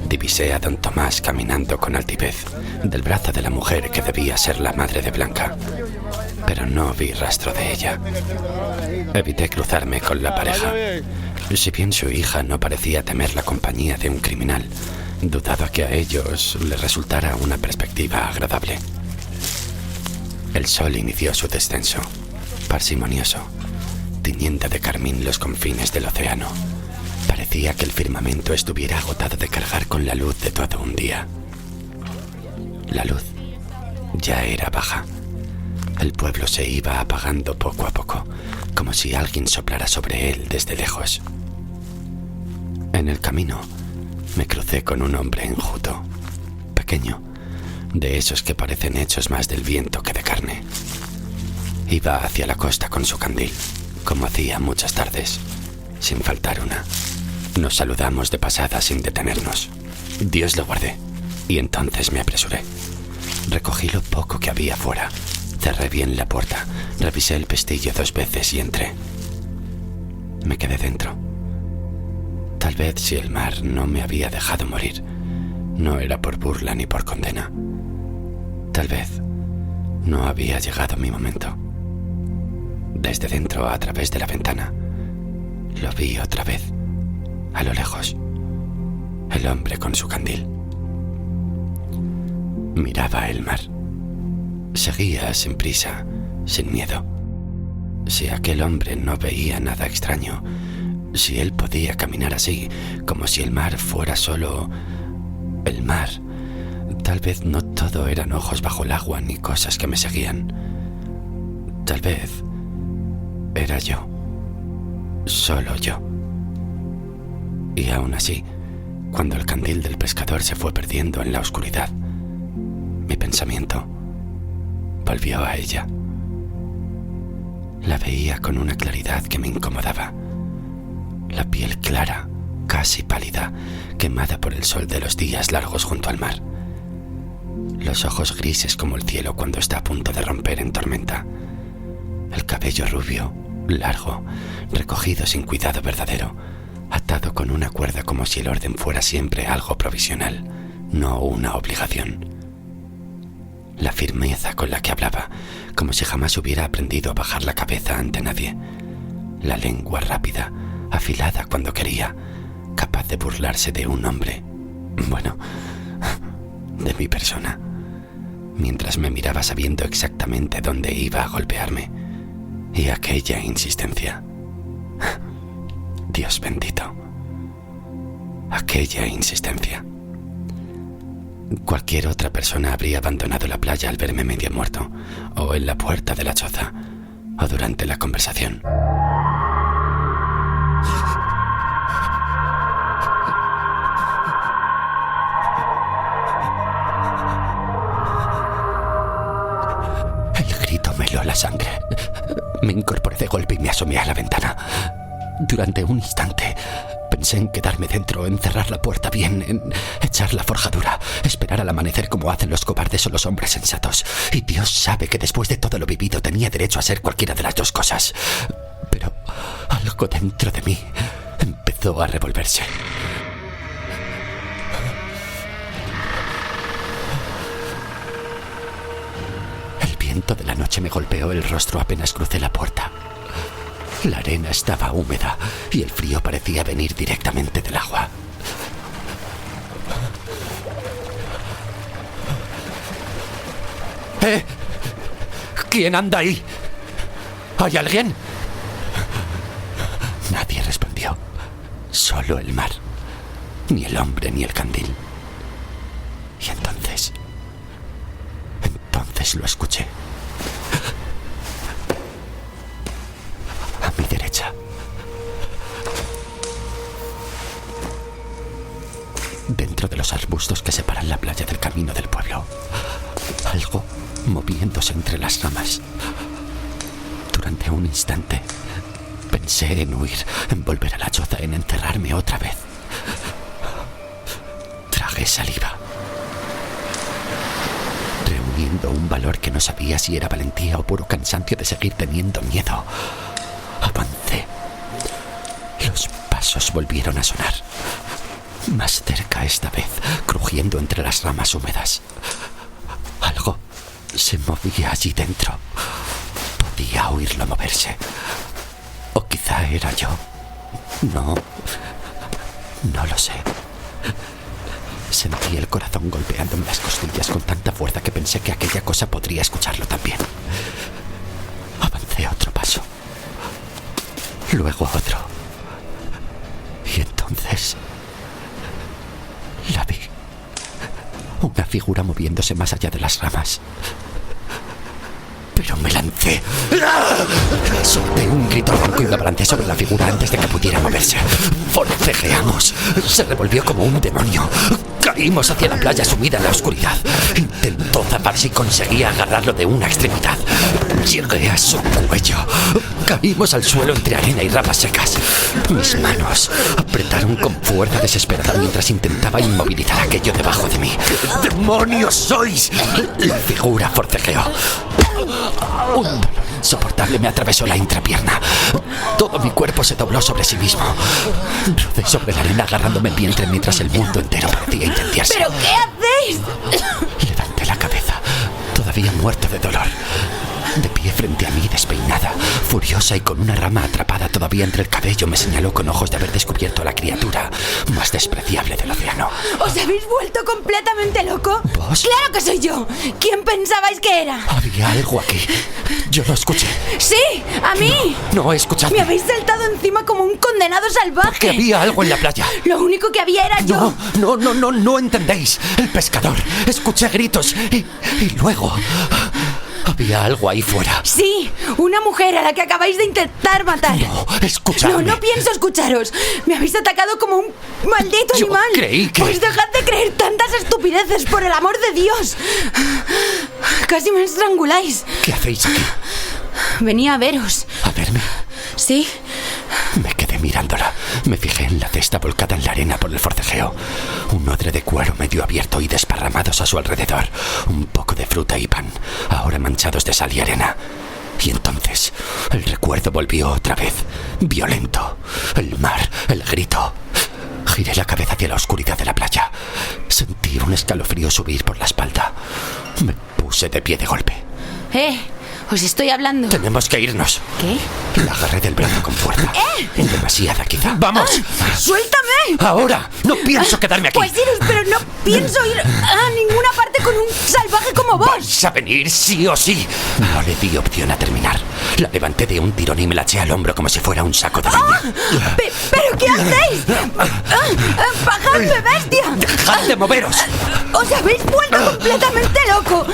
divisé a don Tomás caminando con altivez del brazo de la mujer que debía ser la madre de Blanca, pero no vi rastro de ella. Evité cruzarme con la pareja. Si bien su hija no parecía temer la compañía de un criminal, dudaba que a ellos les resultara una perspectiva agradable. El sol inició su descenso, parsimonioso, tiñendo de carmín los confines del océano. Parecía que el firmamento estuviera agotado de cargar con la luz de todo un día. La luz ya era baja. El pueblo se iba apagando poco a poco, como si alguien soplara sobre él desde lejos. En el camino me crucé con un hombre enjuto, pequeño, de esos que parecen hechos más del viento que de carne. Iba hacia la costa con su candil, como hacía muchas tardes, sin faltar una. Nos saludamos de pasada sin detenernos. Dios lo guarde. Y entonces me apresuré. Recogí lo poco que había fuera. Cerré bien la puerta, revisé el pestillo 2 veces y entré. Me quedé dentro. Tal vez si el mar no me había dejado morir, no era por burla ni por condena. Tal vez no había llegado mi momento. Desde dentro, a través de la ventana, lo vi otra vez, a lo lejos, el hombre con su candil. Miraba el mar. Seguía sin prisa, sin miedo. Si aquel hombre no veía nada extraño, si él podía caminar así, como si el mar fuera solo el mar, Tal vez no todo eran ojos bajo el agua ni cosas que me seguían. Tal vez era yo. Solo yo. Y aún así, cuando el candil del pescador se fue perdiendo en la oscuridad, mi pensamiento volvió a ella. La veía con una claridad que me incomodaba. La piel clara, casi pálida, quemada por el sol de los días largos junto al mar. Los ojos grises como el cielo cuando está a punto de romper en tormenta. El cabello rubio, largo, recogido sin cuidado verdadero, atado con una cuerda como si el orden fuera siempre algo provisional, no una obligación. La firmeza con la que hablaba, como si jamás hubiera aprendido a bajar la cabeza ante nadie. La lengua rápida, afilada cuando quería, capaz de burlarse de un hombre. Bueno, de mi persona. Mientras me miraba sabiendo exactamente dónde iba a golpearme. Y aquella insistencia. Dios bendito. Aquella insistencia. Cualquier otra persona habría abandonado la playa al verme medio muerto, o en la puerta de la choza, o durante la conversación. El grito me heló la sangre. Me incorporé de golpe y me asomé a la ventana. Durante un instante pensé en quedarme dentro, en cerrar la puerta bien, en echar la forjadura, esperar al amanecer como hacen los cobardes o los hombres sensatos. Y Dios sabe que después de todo lo vivido tenía derecho a ser cualquiera de las dos cosas. Pero algo dentro de mí empezó a revolverse. El viento de la noche me golpeó el rostro apenas crucé la puerta. La arena estaba húmeda y el frío parecía venir directamente del agua. ¿Quién anda ahí? ¿Hay alguien? Nadie respondió. Solo el mar. Ni el hombre ni el candil. Y entonces lo escuché. A mi derecha. Dentro de los arbustos que separan la playa del camino del pueblo. Algo moviéndose entre las ramas. Durante un instante pensé en huir, en volver a la choza, en encerrarme otra vez. Tragué saliva. Reuniendo un valor que no sabía si era valentía o puro cansancio de seguir teniendo miedo. Avancé. Los pasos volvieron a sonar. Más cerca esta vez, crujiendo entre las ramas húmedas. Algo se movía allí dentro. Podía oírlo moverse. O quizá era yo. No lo sé. Sentí el corazón golpeándome las costillas con tanta fuerza que pensé que aquella cosa podría escucharlo también. Avancé otro paso. Luego otro. Y entonces la vi. Una figura moviéndose más allá de las ramas. Pero me lancé. Solté un grito ronco y me abalancé sobre la figura antes de que pudiera moverse. Forcejeamos. Se revolvió como un demonio. Caímos hacia la playa sumida en la oscuridad. Intentó zafarse y conseguía agarrarlo de una extremidad. Llegué a su cuello. Caímos al suelo entre arena y ramas secas. Mis manos apretaron con fuerza desesperada mientras intentaba inmovilizar aquello debajo de mí. ¿Qué demonios sois? La figura forcejeó. Un dolor insoportable me atravesó la intrapierna. Todo mi cuerpo se dobló sobre sí mismo. Rodé sobre la arena agarrándome el vientre mientras el mundo entero parecía incendiarse. ¿Pero qué hacéis? Levanté la cabeza, todavía muerto de dolor. de pie frente a mí, despeinada, furiosa y con una rama atrapada todavía entre el cabello, me señaló con ojos de haber descubierto a la criatura más despreciable del océano. ¿Os habéis vuelto completamente loco? ¿Vos? ¡Claro que soy yo! ¿Quién pensabais que era? Había algo aquí. Yo lo escuché. ¡Sí! ¡A mí! No he escuchado. Me habéis saltado encima como un condenado salvaje. Que había algo en la playa. Lo único que había era yo. No entendéis. El pescador. Escuché gritos y luego había algo ahí fuera. Sí, una mujer a la que acabáis de intentar matar. No, escuchadme. No pienso escucharos. Me habéis atacado como un maldito Yo animal. creí que... Pues dejad de creer tantas estupideces, por el amor de Dios. Casi me estranguláis. ¿Qué hacéis aquí? Venía a veros. ¿A verme? ¿Sí? Me quedé mirándola. Me fijé en la cesta volcada en la arena por el forcejeo. Un odre de cuero medio abierto y desparramados a su alrededor. Un poco de fruta y pan, ahora manchados de sal y arena. Y entonces el recuerdo volvió otra vez, violento. El mar, el grito. Giré la cabeza hacia la oscuridad de la playa. Sentí un escalofrío subir por la espalda. Me puse de pie de golpe. Os estoy hablando. Tenemos que irnos. ¿Qué? La agarré del brazo con fuerza. Demasiada, quizá. ¡Vamos! ¡Suéltame! ¡Ahora! No pienso quedarme aquí. Pues iros, pero no pienso ir a ninguna parte con un salvaje como vos. ¿Vais a venir sí o sí? No le di opción a terminar. La levanté de un tirón y me la eché al hombro como si fuera un saco de leña. ¿Pero qué hacéis? ¡Bajadme, bestia! ¡Dejad de moveros! ¡Os habéis vuelto completamente loco!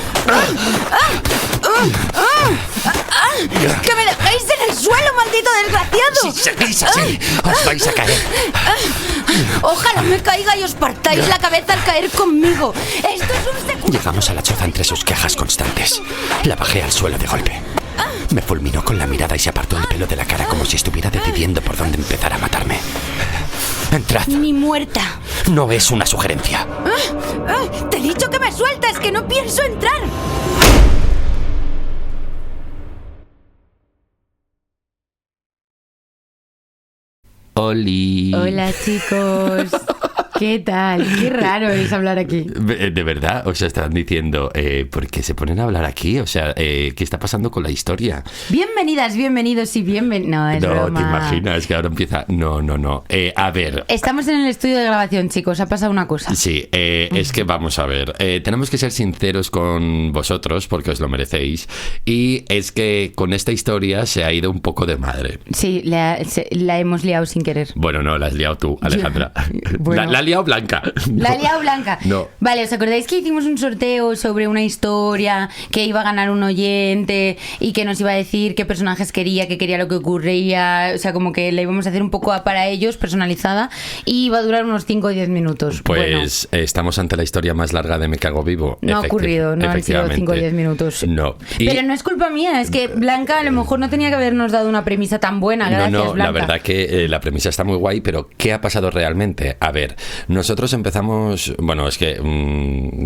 ¡Que me dejéis en el suelo, maldito desgraciado! Si seguís así, os vais a caer. Ojalá me caiga y os partáis la cabeza al caer conmigo. Esto es un secuestro. Llegamos a la choza entre sus quejas constantes. La bajé al suelo de golpe. Me fulminó con la mirada y se apartó el pelo de la cara como si estuviera decidiendo por dónde empezar a matarme. Entrad. Ni muerta. No es una sugerencia. Te he dicho que me sueltes, que no pienso entrar. Oli. Hola, chicos. ¿Qué tal? Qué raro es hablar aquí. De verdad, o sea, están diciendo, ¿por qué se ponen a hablar aquí? O sea, ¿qué está pasando con la historia? Bienvenidas, bienvenidos y bienvenidos. No, es broma. ¿Te imaginas que ahora empieza? No. A ver. Estamos en el estudio de grabación, chicos. Ha pasado una cosa. Sí, es que vamos a ver. Tenemos que ser sinceros con vosotros porque os lo merecéis. Y es que con esta historia se ha ido un poco de madre. Sí, la hemos liado sin querer. Bueno, no, la has liado tú, Alejandra. Bueno. La ha liado Blanca. La ha liado Blanca. No. Vale, ¿os acordáis que hicimos un sorteo sobre una historia que iba a ganar un oyente y que nos iba a decir qué personajes quería, qué quería lo que ocurría? O sea, como que la íbamos a hacer un poco para ellos, personalizada, y iba a durar unos 5 o 10 minutos. Pues bueno, estamos ante la historia más larga de Me Cago Vivo. No ha ocurrido, no han sido 5 o 10 minutos. No. Pero no es culpa mía, es que Blanca a lo mejor no tenía que habernos dado una premisa tan buena. Gracias, No, Blanca. la verdad que la premisa está muy guay, pero ¿qué ha pasado realmente? A ver, nosotros empezamos, bueno, es que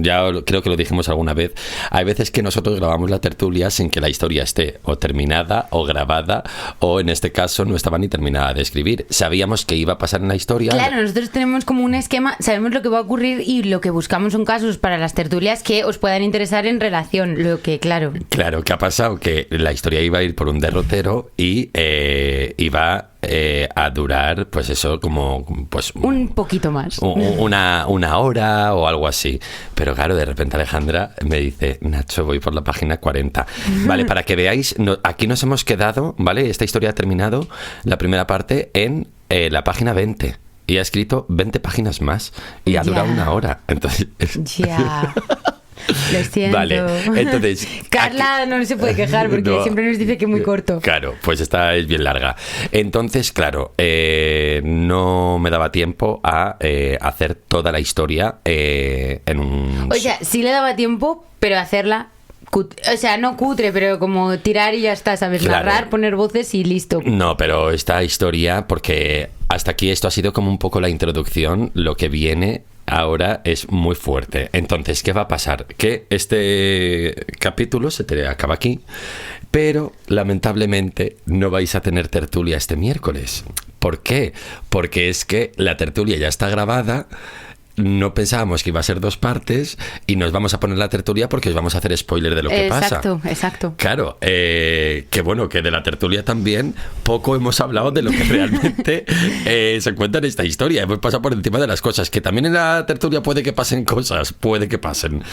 ya creo que lo dijimos alguna vez, hay veces que nosotros grabamos la tertulia sin que la historia esté o terminada o grabada, o en este caso no estaba ni terminada de escribir. Sabíamos que iba a pasar en la historia. Claro, nosotros tenemos como un esquema, sabemos lo que va a ocurrir y lo que buscamos son casos para las tertulias que os puedan interesar en relación, lo que, claro. Claro, ¿qué ha pasado? Que la historia iba a ir por un derrotero y iba a durar, pues eso, como pues un poquito más. Una hora o algo así. Pero claro, de repente Alejandra me dice, Nacho, voy por la página 40. Vale, para que veáis, aquí nos hemos quedado, ¿vale? Esta historia ha terminado, la primera parte, en la página 20. Y ha escrito 20 páginas más. Y ha durado una hora. Entonces... Ya... Lo siento. Vale, entonces... Carla no se puede quejar porque siempre nos dice que es muy corto. Claro, pues esta es bien larga. Entonces, claro, no me daba tiempo a hacer toda la historia en un... O sea, sí le daba tiempo, pero hacerla... O sea, no cutre, pero como tirar y ya está, ¿sabes? Claro. Narrar, poner voces y listo. No, pero esta historia, porque hasta aquí esto ha sido como un poco la introducción, lo que viene ahora es muy fuerte. Entonces, ¿qué va a pasar? Que este capítulo se te acaba aquí, pero lamentablemente no vais a tener tertulia este miércoles. ¿Por qué? Porque es que la tertulia ya está grabada no pensábamos que iba a ser 2 partes y nos vamos a poner la tertulia porque os vamos a hacer spoiler de lo que pasa. Exacto. Claro, que bueno, que de la tertulia también poco hemos hablado de lo que realmente se cuenta en esta historia. Hemos pasado por encima de las cosas, que también en la tertulia puede que pasen cosas, puede que pasen.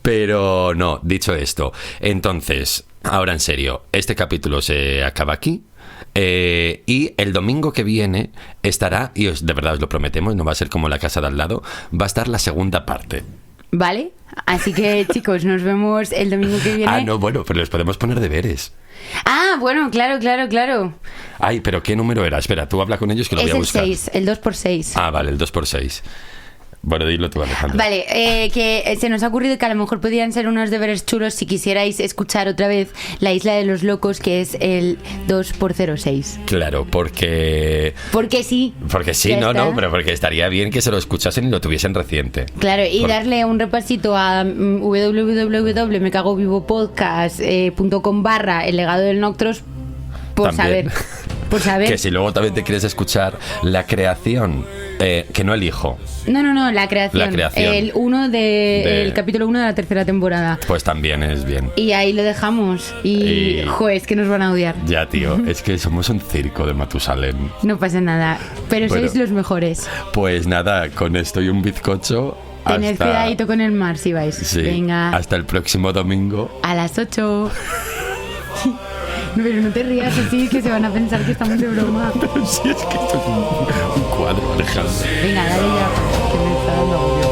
Pero no, dicho esto, entonces, ahora en serio, este capítulo se acaba aquí. Y el domingo que viene estará, y de verdad os lo prometemos, no va a ser como la casa de al lado, va a estar la segunda parte. ¿Vale? Así que, chicos, nos vemos el domingo que viene. No, bueno, pero les podemos poner deberes. Bueno, claro. Ay, pero ¿qué número era? Espera, tú habla con ellos que lo voy a buscar. Es el 6, el 2x6. Vale, el 2x6. Bueno, dilo tú, Alejandra. Vale, que se nos ha ocurrido que a lo mejor podrían ser unos deberes chulos si quisierais escuchar otra vez La Isla de los Locos, que es el 2x06. Claro, porque... Porque sí. Porque sí, no, pero porque estaría bien que se lo escuchasen y lo tuviesen reciente. Claro, y darle un repasito a www.mecagovivopodcast.com/ El legado del Noctros por También. saber. Que si luego también te quieres escuchar la creación, que no elijo. No, la creación. El capítulo 1 de la 3ª temporada. Pues también es bien. Y ahí lo dejamos. Y es que nos van a odiar. Ya, tío, es que somos un circo de Matusalén. No pasa nada, pero Bueno, sois los mejores. Pues nada, con esto y un bizcocho. Tened cuidadito con el mar si vais. Sí, venga. hasta el próximo domingo. A las 8. No, pero no te rías así, que se van a pensar que estamos de broma. Pero si es que esto es un cuadro, Alejandro. Venga, dale ya, que me está dando agobio.